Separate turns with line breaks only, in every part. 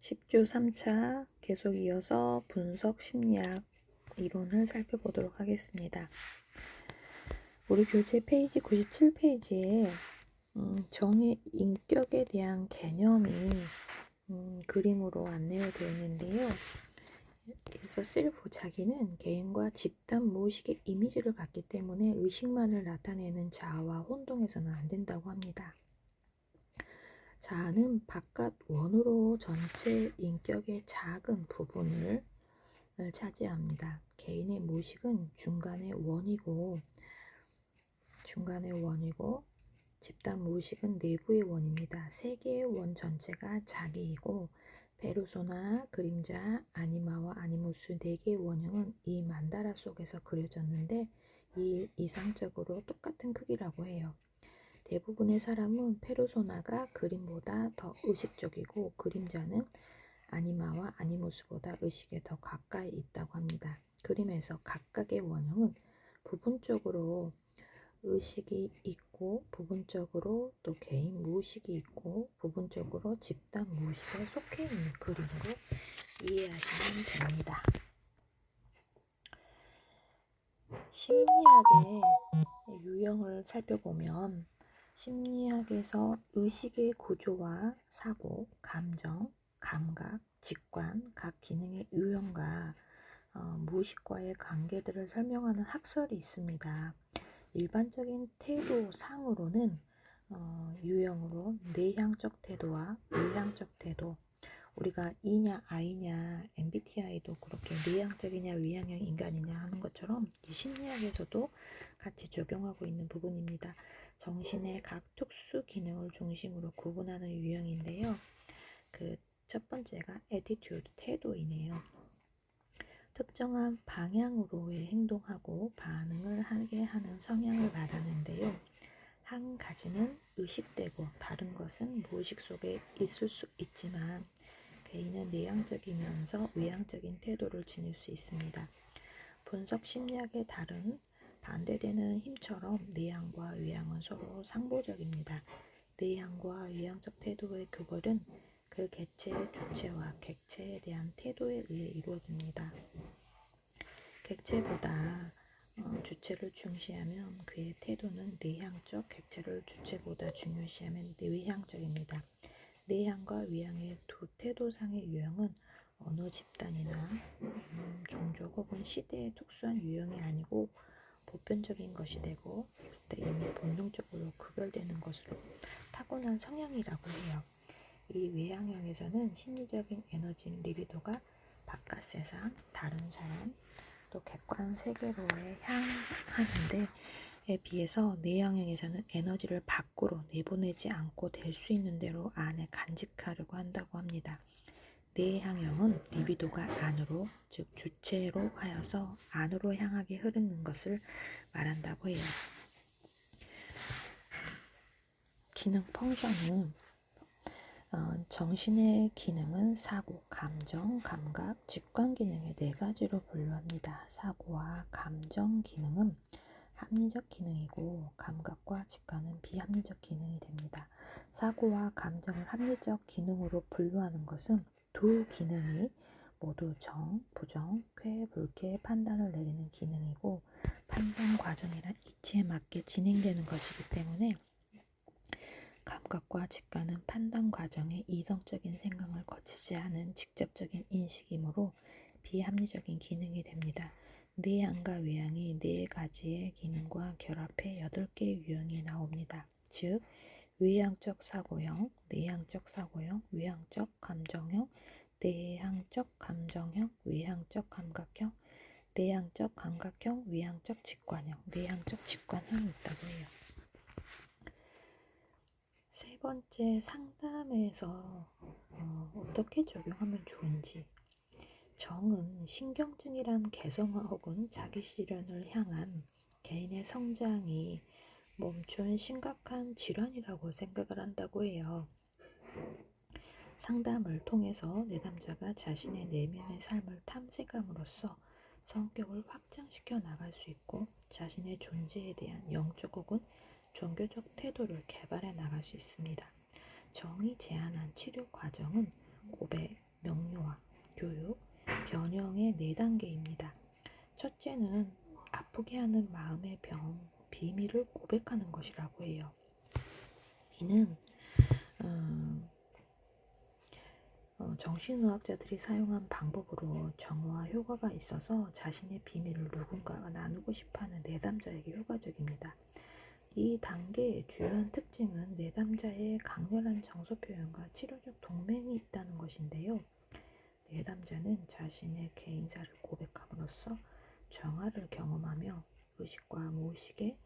10주 3차 계속 이어서 분석 심리학 이론을 살펴보도록 하겠습니다. 우리 교재 페이지 97페이지에 정의 인격에 대한 개념이 그림으로 안내되어 있는데요. 그래서 셀프 자기는 개인과 집단 무의식의 이미지를 갖기 때문에 의식만을 나타내는 자아와 혼동해서는 안 된다고 합니다. 자아는 바깥 원으로 전체 인격의 작은 부분을 차지합니다. 개인의 무의식은 중간의 원이고 집단 무의식은 내부의 원입니다. 세 개의 원 전체가 자기이고 페르소나, 그림자, 아니마와 아니무스 네 개의 원형은 이 만다라 속에서 그려졌는데 이 이상적으로 똑같은 크기라고 해요. 대부분의 사람은 페르소나가 그림보다 더 의식적이고 그림자는 아니마와 아니무스보다 의식에 더 가까이 있다고 합니다. 그림에서 각각의 원형은 부분적으로 의식이 있고 부분적으로 또 개인 무의식이 있고 부분적으로 집단 무의식에 속해 있는 그림으로 이해하시면 됩니다. 심리학의 유형을 살펴보면 심리학에서 의식의 구조와 사고, 감정, 감각, 직관, 각 기능의 유형과 무의식과의 관계들을 설명하는 학설이 있습니다. 일반적인 태도상으로는 유형으로 내향적 태도와 외향적 태도, 우리가 E냐 I냐 MBTI도 그렇게 내향적이냐 외향형 인간이냐 하는 것처럼 이 심리학에서도 같이 적용하고 있는 부분입니다. 정신의 각 특수 기능을 중심으로 구분하는 유형인데요. 그 첫 번째가 attitude, 태도이네요. 특정한 방향으로의 행동하고 반응을 하게 하는 성향을 말하는데요. 한 가지는 의식되고 다른 것은 무의식 속에 있을 수 있지만 개인은 내향적이면서 외향적인 태도를 지닐 수 있습니다. 분석 심리학의 다른 반대되는 힘처럼 내향과 외향은 서로 상보적입니다. 내향과 외향적 태도의 구별은 그 개체의 주체와 객체에 대한 태도에 의해 이루어집니다. 객체보다 주체를 중시하면 그의 태도는 내향적, 객체를 주체보다 중요시하면 외향적입니다. 내향과 외향의 두 태도상의 유형은 어느 집단이나 종족 혹은 시대의 특수한 유형이 아니고 보편적인 것이 되고 그때 이미 본능적으로 구별되는 것으로 타고난 성향이라고 해요. 이 외향형에서는 심리적인 에너지 리비도가 바깥 세상, 다른 사람, 또 객관 세계로의 향하는데 에 비해서 내향형에서는 에너지를 밖으로 내보내지 않고 될 수 있는 대로 안에 간직하려고 한다고 합니다. 내향형은 리비도가 안으로, 즉 주체로 하여서 안으로 향하게 흐르는 것을 말한다고 해요. 기능 펑션은 정신의 기능은 사고, 감정, 감각, 직관 기능의 네 가지로 분류합니다. 사고와 감정 기능은 합리적 기능이고 감각과 직관은 비합리적 기능이 됩니다. 사고와 감정을 합리적 기능으로 분류하는 것은 두 기능이 모두 정, 부정, 쾌, 불쾌 판단을 내리는 기능이고 판단 과정이란 이치에 맞게 진행되는 것이기 때문에 감각과 직관은 판단 과정에 이성적인 생각을 거치지 않은 직접적인 인식이므로 비합리적인 기능이 됩니다. 내향과 외향이 네 가지의 기능과 결합해 8개의 유형이 나옵니다. 즉, 외향적 사고형, 내향적 사고형, 외향적 감정형, 내향적 감정형, 외향적 감각형, 내향적 감각형, 외향적 직관형, 내향적 직관형이 있다고 해요. 세 번째, 상담에서 어떻게 적용하면 좋은지. 정은 신경증이란 개성화 혹은 자기 실현을 향한 개인의 성장이 멈춘 심각한 질환이라고 생각을 한다고 해요. 상담을 통해서 내담자가 자신의 내면의 삶을 탐색함으로써 성격을 확장시켜 나갈 수 있고 자신의 존재에 대한 영적 혹은 종교적 태도를 개발해 나갈 수 있습니다. 정이 제안한 치료 과정은 고백, 네 단계입니다. 첫째는 아프게 하는 마음의 병, 비밀을 고백하는 것이라고 해요. 이는 정신의학자들이 사용한 방법으로 정화 효과가 있어서 자신의 비밀을 누군가와 나누고 싶어하는 내담자에게 효과적입니다. 이 단계의 주요한 특징은 내담자의 강렬한 정서 표현과 치료적 동맹이 있다는 것인데요. 내담자는 자신의 개인사를 고백함으로써 정화를 경험하며 의식과 무의식의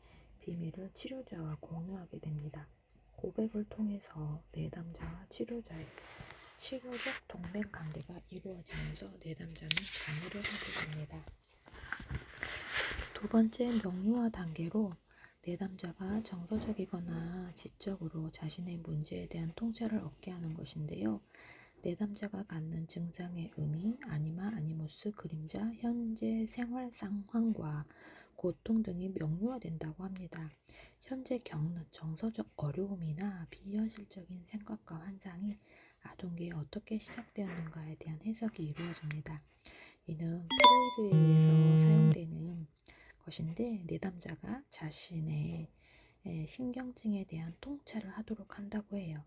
비밀을 치료자와 공유하게 됩니다. 고백을 통해서 내담자와 치료자의 치료적 동맹 관계가 이루어지면서 내담자는 정의를 하게 됩니다. 두 번째 명료화 단계로 내담자가 정서적이거나 지적으로 자신의 문제에 대한 통찰을 얻게 하는 것인데요. 내담자가 갖는 증상의 의미, 아니마, 아니모스, 그림자, 현재 생활 상황과 고통 등이 명료화된다고 합니다. 현재 겪는 정서적 어려움이나 비현실적인 생각과 환상이 아동기에 어떻게 시작되었는가에 대한 해석이 이루어집니다. 이는 프로이드에 의해서 사용되는 것인데 내담자가 자신의 신경증에 대한 통찰을 하도록 한다고 해요.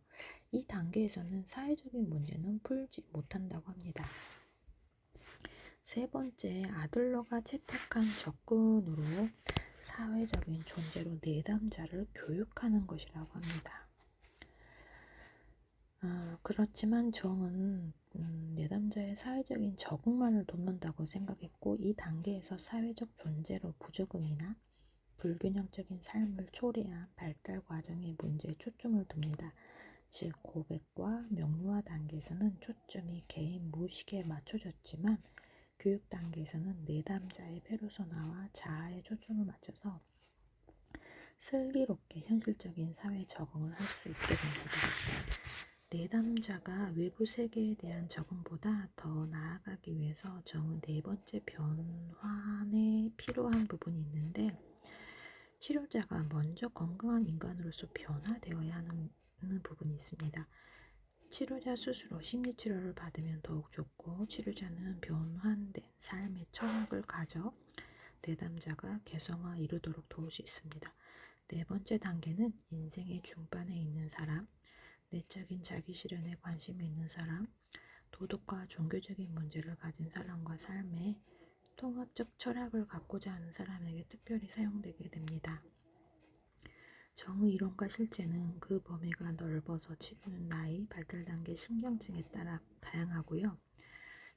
이 단계에서는 사회적인 문제는 풀지 못한다고 합니다. 세 번째, 아들러가 채택한 접근으로 사회적인 존재로 내담자를 교육하는 것이라고 합니다. 그렇지만 정은 내담자의 사회적인 적응만을 돕는다고 생각했고 이 단계에서 사회적 존재로 부적응이나 불균형적인 삶을 초래한 발달 과정의 문제에 초점을 둡니다. 즉 고백과 명료화 단계에서는 초점이 개인 무의식에 맞춰졌지만 교육 단계에서는 내담자의 페르소나와 자아에 초점을 맞춰서 슬기롭게 현실적인 사회 적응을 할 수 있게 됩니다. 내담자가 외부 세계에 대한 적응보다 더 나아가기 위해서 정은 네 번째 변환에 필요한 부분이 있는데 치료자가 먼저 건강한 인간으로서 변화되어야 하는 부분이 있습니다. 치료자 스스로 심리치료를 받으면 더욱 좋고 치료자는 변환된 삶의 철학을 가져 내담자가 개성화 이루도록 도울 수 있습니다. 네 번째 단계는 인생의 중반에 있는 사람, 내적인 자기 실현에 관심이 있는 사람, 도덕과 종교적인 문제를 가진 사람과 삶의 통합적 철학을 갖고자 하는 사람에게 특별히 사용되게 됩니다. 정의 이론과 실제는 그 범위가 넓어서 치료는 나이, 발달 단계, 신경증에 따라 다양하고요.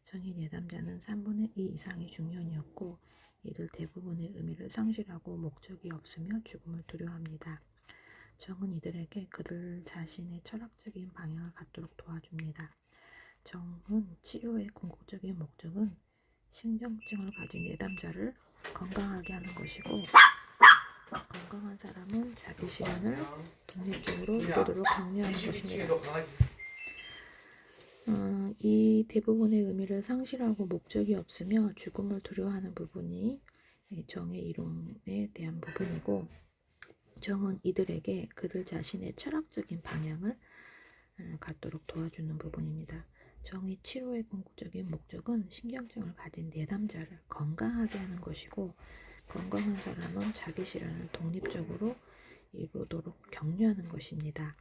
정의 내담자는 3분의 2 이상이 중년이었고 이들 대부분의 의미를 상실하고 목적이 없으며 죽음을 두려워합니다. 정은 이들에게 그들 자신의 철학적인 방향을 갖도록 도와줍니다. 정은 치료의 궁극적인 목적은 신경증을 가진 내담자를 건강하게 하는 것이고 건강한 사람은 자기 실현을 독립적으로 이루도록 격려하는 것입니다. 이 대부분의 의미를 상실하고 목적이 없으며 죽음을 두려워하는 부분이 정의 이론에 대한 부분이고 정은 이들에게 그들 자신의 철학적인 방향을 갖도록 도와주는 부분입니다. 정의 치료의 궁극적인 목적은 신경증을 가진 내담자를 건강하게 하는 것이고 건강한 사람은 자기 실현을 독립적으로 이루도록 격려하는 것입니다.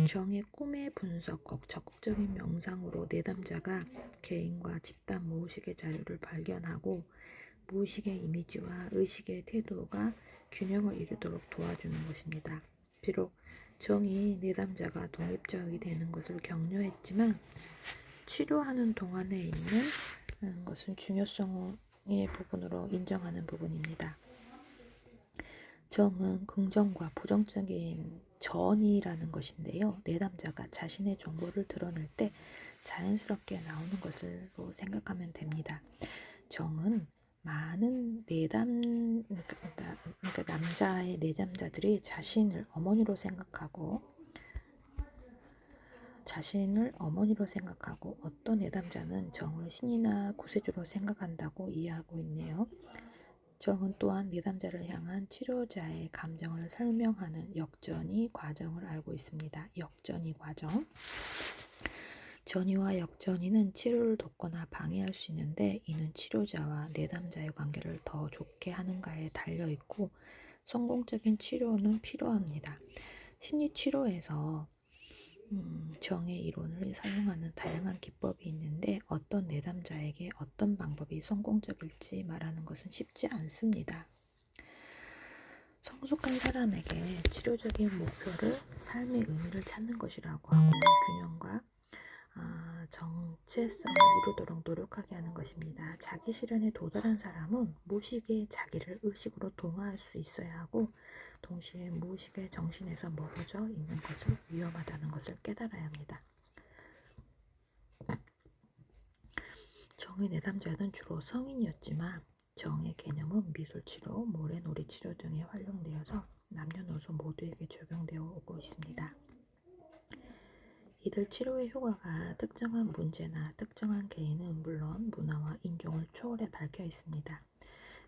정의 꿈의 분석, 적극적인 명상으로 내담자가 개인과 집단 무의식의 자료를 발견하고 무의식의 이미지와 의식의 태도가 균형을 이루도록 도와주는 것입니다. 비록 정이 내담자가 독립적이 되는 것을 격려했지만 치료하는 동안에 있는 것은 중요성의 부분으로 인정하는 부분입니다. 정은 긍정과 부정적인 전이라는 것인데요. 내담자가 자신의 정보를 드러낼 때 자연스럽게 나오는 것으로 생각하면 됩니다. 정은 많은 남자의 내담자들이 자신을 어머니로 생각하고 어떤 내담자는 정을 신이나 구세주로 생각한다고 이해하고 있네요. 정은 또한 내담자를 향한 치료자의 감정을 설명하는 역전이 과정을 알고 있습니다. 역전이 과정. 전이와 역전이는 치료를 돕거나 방해할 수 있는데 이는 치료자와 내담자의 관계를 더 좋게 하는가에 달려 있고 성공적인 치료는 필요합니다. 심리치료에서 정의 이론을 사용하는 다양한 기법이 있는데 어떤 내담자에게 어떤 방법이 성공적일지 말하는 것은 쉽지 않습니다. 성숙한 사람에게 치료적인 목표를 삶의 의미를 찾는 것이라고 하고 균형과 정체성을 이루도록 노력하게 하는 것입니다. 자기 실현에 도달한 사람은 무의식의 자기를 의식으로 동화할 수 있어야 하고 동시에 무의식의 정신에서 멀어져 있는 것을 위험하다는 것을 깨달아야 합니다. 정의 내담자는 주로 성인이었지만 정의 개념은 미술치료, 모래놀이 치료 등에 활용되어서 남녀노소 모두에게 적용되어 오고 있습니다. 이들 치료의 효과가 특정한 문제나 특정한 개인은 물론 문화와 인종을 초월해 밝혀 있습니다.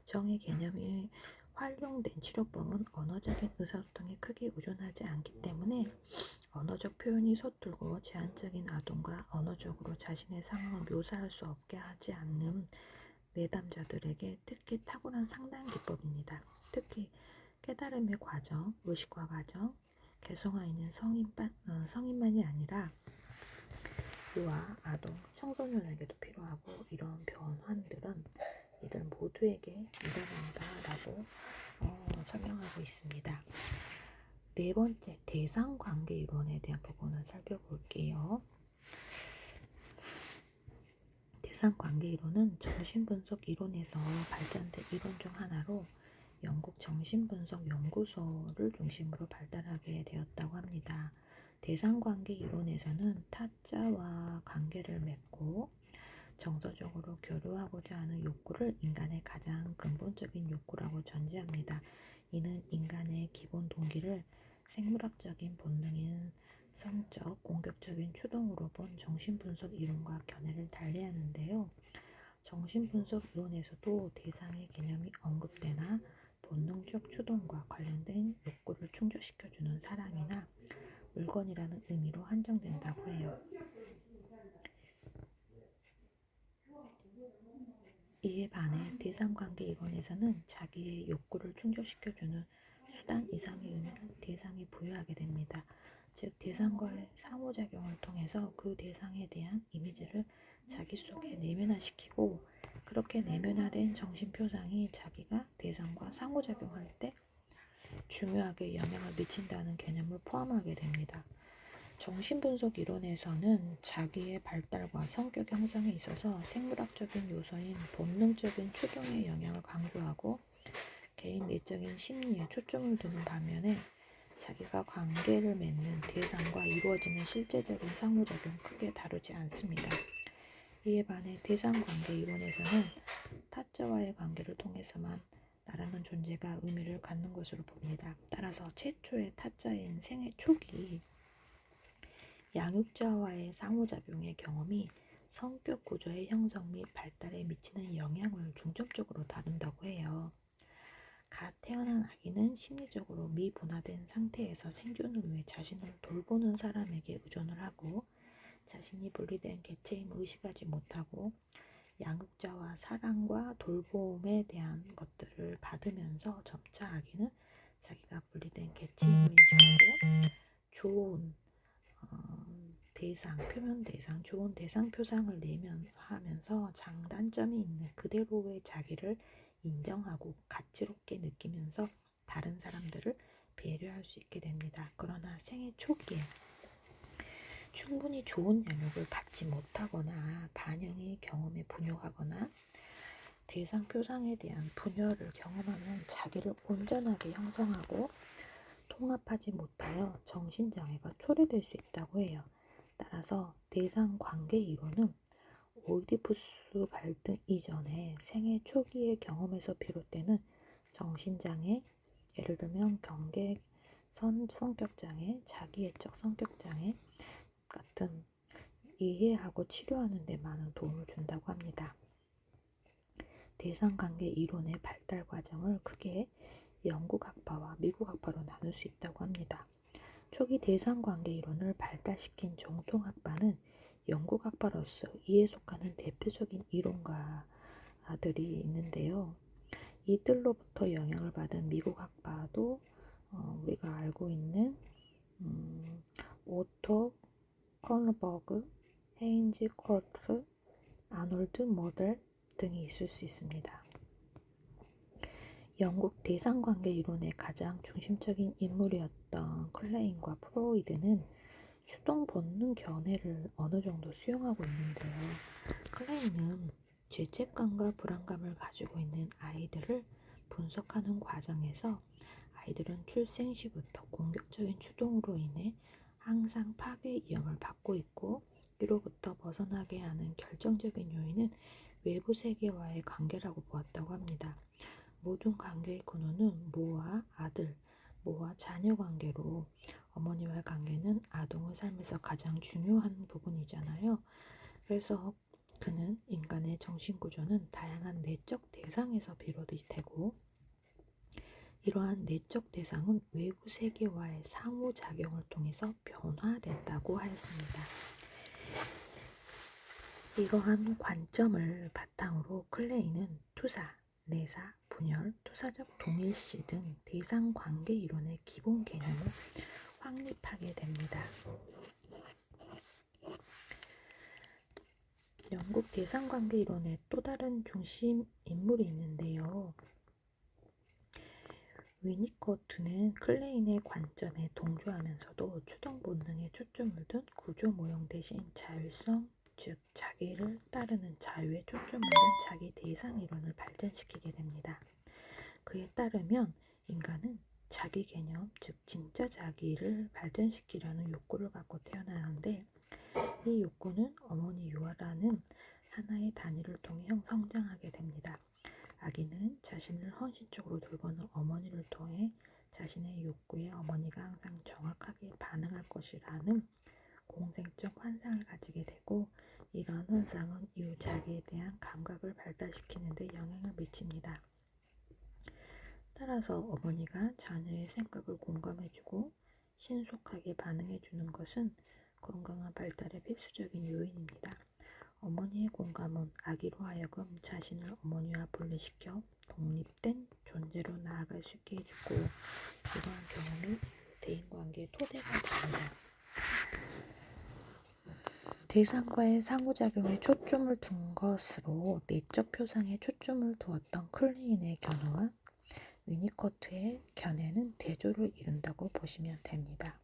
정의 개념이 활용된 치료법은 언어적인 의사소통에 크게 의존하지 않기 때문에 언어적 표현이 서툴고 제한적인 아동과 언어적으로 자신의 상황을 묘사할 수 없게 하지 않는 내담자들에게 특히 탁월한 상담 기법입니다. 특히 깨달음의 과정, 의식화 과정, 개성화 있는 성인만이 아니라 유아, 아동, 청소년에게도 필요하고 이런 변환들은 이들 모두에게 일어난다라고 설명하고 있습니다. 네 번째, 대상관계 이론에 대한 부분을 살펴볼게요. 대상관계 이론은 정신분석 이론에서 발전된 이론 중 하나로 영국 정신분석 연구소를 중심으로 발달하게 되었다고 합니다. 대상관계 이론에서는 타자와 관계를 맺고 정서적으로 교류하고자 하는 욕구를 인간의 가장 근본적인 욕구라고 전제합니다. 이는 인간의 기본 동기를 생물학적인 본능인 성적, 공격적인 추동으로 본 정신분석 이론과 견해를 달리하는데요. 정신분석 이론에서도 대상의 개념이 언급되나 본능적 추동과 관련된 욕구를 충족시켜주는 사람이나 물건이라는 의미로 한정된다고 해요. 이에 반해 대상관계 이론에서는 자기의 욕구를 충족시켜주는 수단 이상의 의미를 대상에 부여하게 됩니다. 즉 대상과의 상호작용을 통해서 그 대상에 대한 이미지를 자기 속에 내면화시키고 그렇게 내면화된 정신표상이 자기가 대상과 상호작용할 때 중요하게 영향을 미친다는 개념을 포함하게 됩니다. 정신분석 이론에서는 자기의 발달과 성격 형성에 있어서 생물학적인 요소인 본능적인 추동의 영향을 강조하고 개인 내적인 심리에 초점을 두는 반면에 자기가 관계를 맺는 대상과 이루어지는 실제적인 상호작용을 크게 다루지 않습니다. 이에 반해 대상관계 이론에서는 타자와의 관계를 통해서만 나라는 존재가 의미를 갖는 것으로 봅니다. 따라서 최초의 타자인 생애 초기 양육자와의 상호작용의 경험이 성격 구조의 형성 및 발달에 미치는 영향을 중점적으로 다룬다고 해요. 갓 태어난 아기는 심리적으로 미분화된 상태에서 생존을 위해 자신을 돌보는 사람에게 의존을 하고 자신이 분리된 개체임을 의식하지 못하고 양육자와 사랑과 돌봄에 대한 것들을 받으면서 점차 아기는 자기가 분리된 개체임을 인식하고 좋은 대상, 표면 대상, 좋은 대상 표상을 내면하면서 장단점이 있는 그대로의 자기를 인정하고 가치롭게 느끼면서 다른 사람들을 배려할 수 있게 됩니다. 그러나 생애 초기에 충분히 좋은 영역을 받지 못하거나 반영의 경험에 분욕하거나 대상 표상에 대한 분열을 경험하면 자기를 온전하게 형성하고 통합하지 못하여 정신장애가 초래될 수 있다고 해요. 따라서 대상관계 이론은 오이디푸스 갈등 이전에 생애 초기의 경험에서 비롯되는 정신장애, 예를 들면 경계선 성격장애, 자기애적 성격장애 같은 이해하고 치료하는 데 많은 도움을 준다고 합니다. 대상관계 이론의 발달 과정을 크게 영국 학파와 미국 학파로 나눌 수 있다고 합니다. 초기 대상관계 이론을 발달시킨 정통학파는 영국학파로서 이에 속하는 대표적인 이론가들이 있는데요. 이들로부터 영향을 받은 미국 학파도 우리가 알고 있는 오토 컬버그, 헤인즈 클로프, 아놀드 모델 등이 있을 수 있습니다. 영국 대상관계 이론의 가장 중심적인 인물이었던 클레인과 프로이드는 추동 본능 견해를 어느 정도 수용하고 있는데요. 클레인은 죄책감과 불안감을 가지고 있는 아이들을 분석하는 과정에서 아이들은 출생 시부터 공격적인 추동으로 인해 항상 파괴의 위험을 받고 있고, 이로부터 벗어나게 하는 결정적인 요인은 외부 세계와의 관계라고 보았다고 합니다. 모든 관계의 근원은 모와 아들, 모와 자녀 관계로, 어머니와의 관계는 아동의 삶에서 가장 중요한 부분이잖아요. 그래서 그는 인간의 정신구조는 다양한 내적 대상에서 비롯이 되고, 이러한 내적 대상은 외부 세계와의 상호작용을 통해서 변화된다고 하였습니다. 이러한 관점을 바탕으로 클레이는 투사, 내사, 분열, 투사적 동일시 등 대상관계 이론의 기본 개념을 확립하게 됩니다. 영국 대상관계 이론의 또 다른 중심 인물이 있는데요. 위니코트는 클레인의 관점에 동조하면서도 추동 본능에 초점을 둔 구조 모형 대신 자율성, 즉 자기를 따르는 자유에 초점을 둔 자기 대상 이론을 발전시키게 됩니다. 그에 따르면 인간은 자기 개념, 즉 진짜 자기를 발전시키려는 욕구를 갖고 태어나는데, 이 욕구는 어머니 유아라는 하나의 단위를 통해 성장하게 됩니다. 아기는 자신을 헌신적으로 돌보는 어머니를 통해 자신의 욕구에 어머니가 항상 정확하게 반응할 것이라는 공생적 환상을 가지게 되고, 이러한 환상은 이후 자기에 대한 감각을 발달시키는 데 영향을 미칩니다. 따라서 어머니가 자녀의 생각을 공감해주고 신속하게 반응해주는 것은 건강한 발달의 필수적인 요인입니다. 어머니의 공감은 아기로 하여금 자신을 어머니와 분리시켜 독립된 존재로 나아갈 수 있게 해주고, 이러한 경험이 대인관계의 토대가 됩니다. 대상과의 상호작용에 초점을 둔 것으로 내적 표상에 초점을 두었던 클레인의 견해와 위니코트의 견해는 대조를 이룬다고 보시면 됩니다.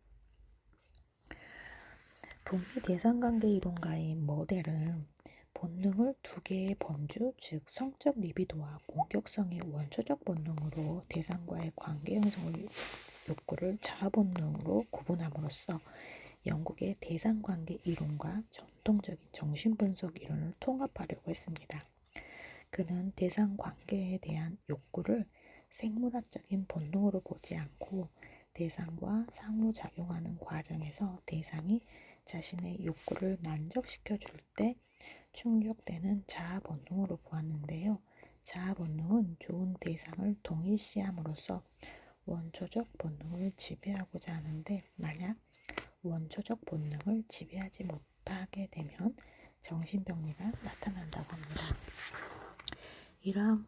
북미 대상관계 이론가인 모델은 본능을 두 개의 범주, 즉 성적 리비도와 공격성의 원초적 본능으로 대상과의 관계 형성을 욕구를 자아 본능으로 구분함으로써 영국의 대상관계 이론과 전통적인 정신분석 이론을 통합하려고 했습니다. 그는 대상관계에 대한 욕구를 생물학적인 본능으로 보지 않고 대상과 상호작용하는 과정에서 대상이 자신의 욕구를 만족시켜 줄 때 충족되는 자아 본능으로 보았는데요. 자아 본능은 좋은 대상을 동일시함으로써 원초적 본능을 지배하고자 하는데, 만약 원초적 본능을 지배하지 못하게 되면 정신병리가 나타난다고 합니다. 이러한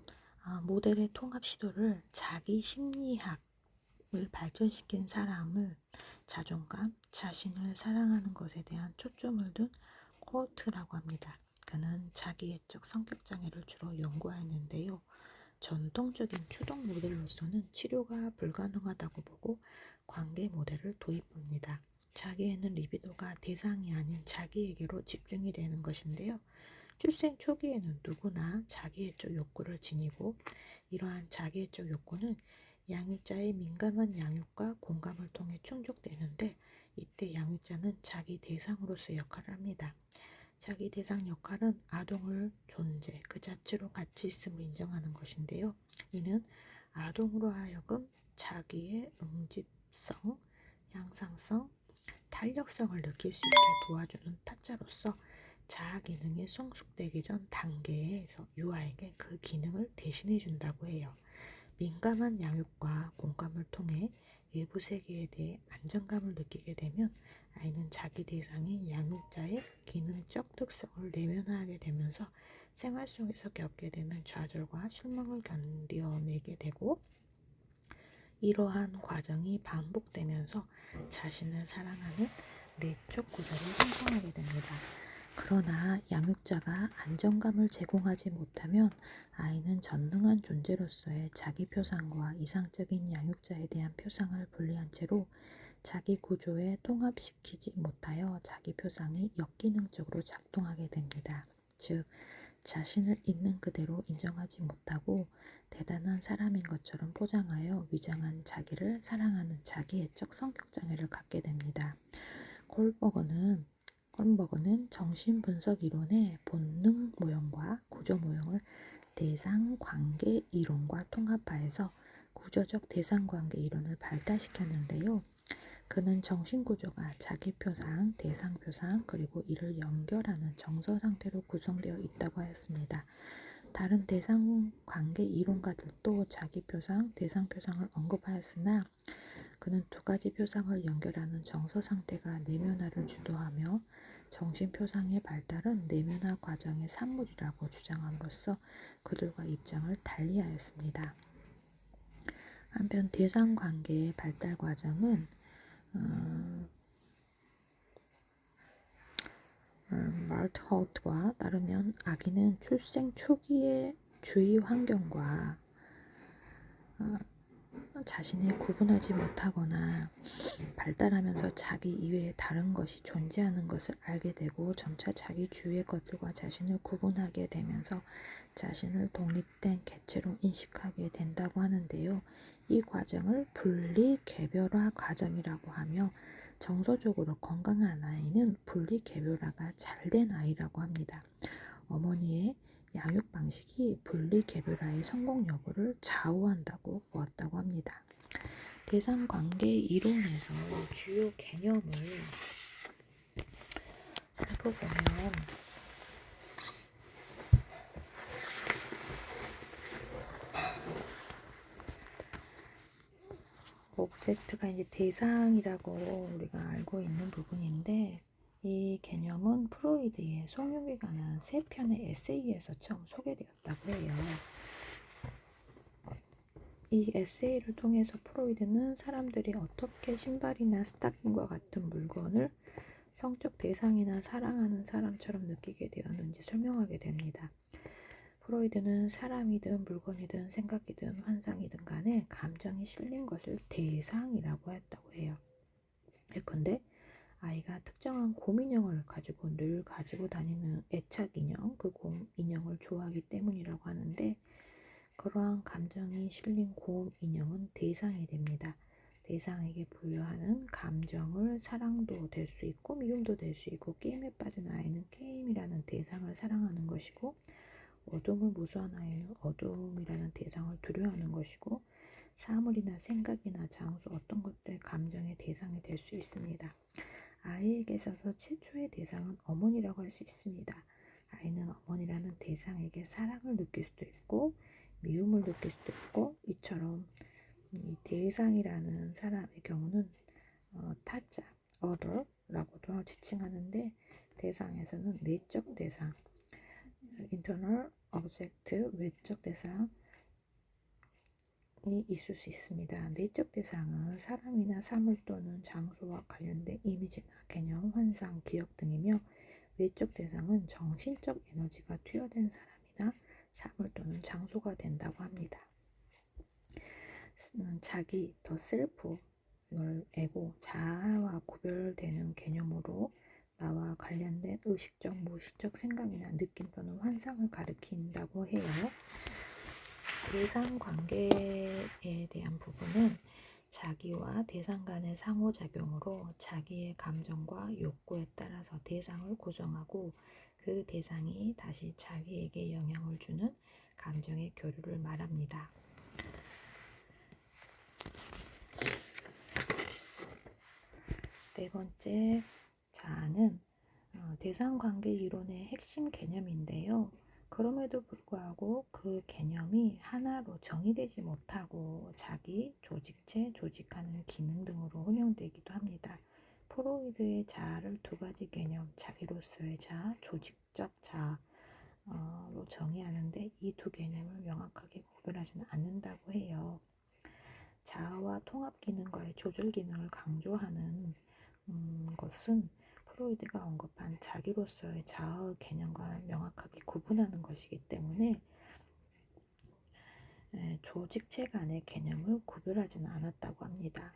모델의 통합 시도를 자기 심리학을 발전시킨 사람을 자존감, 자신을 사랑하는 것에 대한 초점을 둔 콜트라고 합니다. 그는 자기애적 성격장애를 주로 연구하였는데요. 전통적인 추동 모델로서는 치료가 불가능하다고 보고 관계 모델을 도입합니다. 자기에는 리비도가 대상이 아닌 자기에게로 집중이 되는 것인데요. 출생 초기에는 누구나 자기애적 욕구를 지니고, 이러한 자기애적 욕구는 양육자의 민감한 양육과 공감을 통해 충족되는데, 이때 양육자는 자기 대상으로서 역할을 합니다. 자기 대상 역할은 아동을 존재 그 자체로 가치 있음을 인정하는 것인데요. 이는 아동으로 하여금 자기의 응집성, 향상성, 탄력성을 느낄 수 있게 도와주는 타짜로서 자아 기능이 성숙되기 전 단계에서 유아에게 그 기능을 대신해 준다고 해요. 민감한 양육과 공감을 통해 외부 세계에 대해 안정감을 느끼게 되면 아이는 자기 대상인 양육자의 기능적 특성을 내면화하게 되면서 생활 속에서 겪게 되는 좌절과 실망을 견뎌내게 되고, 이러한 과정이 반복되면서 자신을 사랑하는 내적 구조를 형성하게 됩니다. 그러나 양육자가 안정감을 제공하지 못하면 아이는 전능한 존재로서의 자기 표상과 이상적인 양육자에 대한 표상을 분리한 채로 자기 구조에 통합시키지 못하여 자기 표상이 역기능적으로 작동하게 됩니다. 즉, 자신을 있는 그대로 인정하지 못하고 대단한 사람인 것처럼 포장하여 위장한 자기를 사랑하는 자기애적 성격장애를 갖게 됩니다. 콜버거는 정신분석 이론의 본능 모형과 구조 모형을 대상관계 이론과 통합하여서 구조적 대상관계 이론을 발달시켰는데요. 그는 정신구조가 자기표상, 대상표상, 그리고 이를 연결하는 정서상태로 구성되어 있다고 하였습니다. 다른 대상관계 이론가들도 자기표상, 대상표상을 언급하였으나 그는 두 가지 표상을 연결하는 정서상태가 내면화를 주도하며 정신표상의 발달은 내면화 과정의 산물이라고 주장함으로써 그들과 입장을 달리하였습니다. 한편 대상관계의 발달 과정은 마르트 홀트와 따르면 아기는 출생 초기의 주위 환경과 자신을 구분하지 못하거나 발달하면서 자기 이외에 다른 것이 존재하는 것을 알게 되고 점차 자기 주위의 것들과 자신을 구분하게 되면서 자신을 독립된 개체로 인식하게 된다고 하는데요. 이 과정을 분리개별화 과정이라고 하며 정서적으로 건강한 아이는 분리개별화가 잘 된 아이라고 합니다. 어머니의 양육 방식이 분리개별화의 성공 여부를 좌우한다고 보았다고 합니다. 대상관계 이론에서 주요 개념을 살펴보면 오브젝트가 이제 대상이라고 우리가 알고 있는 부분인데, 이 개념은 프로이드의 속력에 관한 3편의 에세이에서 처음 소개되었다고 해요. 이 에세이를 통해서 프로이드는 사람들이 어떻게 신발이나 스타킹과 같은 물건을 성적 대상이나 사랑하는 사람처럼 느끼게 되었는지 설명하게 됩니다. 프로이드는 사람이든 물건이든 생각이든 환상이든 간에 감정이 실린 것을 대상이라고 했다고 해요. 예컨대 아이가 특정한 곰 인형을 가지고 늘 가지고 다니는 애착 인형, 그 곰 인형을 좋아하기 때문이라고 하는데, 그러한 감정이 실린 곰 인형은 대상이 됩니다. 대상에게 부여하는 감정을 사랑도 될 수 있고 미움도 될 수 있고, 게임에 빠진 아이는 게임이라는 대상을 사랑하는 것이고, 어둠을 무서워하는 아이는 어둠이라는 대상을 두려워하는 것이고, 사물이나 생각이나 장소 어떤 것들 감정의 대상이 될 수 있습니다. 아이에게 있어서 최초의 대상은 어머니라고 할 수 있습니다. 아이는 어머니라는 대상에게 사랑을 느낄 수도 있고 미움을 느낄 수도 있고, 이처럼 이 대상이라는 사람의 경우는 타짜, other라고도 지칭하는데, 대상에서는 내적 대상, internal object, 외적 대상이 있을 수 있습니다. 내적 대상은 사람이나 사물 또는 장소와 관련된 이미지나 개념, 환상, 기억 등이며, 외적 대상은 정신적 에너지가 투여된 사람이나 사물 또는 장소가 된다고 합니다. 자기, 더 셀프, 이걸 에고, 자아와 구별되는 개념으로 나와 관련된 의식적, 무의식적 생각이나 느낌 또는 환상을 가리킨다고 해요. 대상 관계에 대한 부분은 자기와 대상 간의 상호작용으로 자기의 감정과 욕구에 따라서 대상을 구성하고, 그 대상이 다시 자기에게 영향을 주는 감정의 교류를 말합니다. 네 번째 자아는 대상관계 이론의 핵심 개념인데요. 그럼에도 불구하고 그 개념이 하나로 정의되지 못하고 자기, 조직체, 조직하는 기능 등으로 혼용되기도 합니다. 프로이드의 자아를 두 가지 개념, 자기로서의 자아, 조직적 자아로 정의하는데 이 두 개념을 명확하게 구별하지는 않는다고 해요. 자아와 통합 기능과의 조절 기능을 강조하는 것은 프로이드가 언급한 자기로서의 자아의 개념과 명확하게 구분하는 것이기 때문에 조직체 간의 개념을 구별하지는 않았다고 합니다.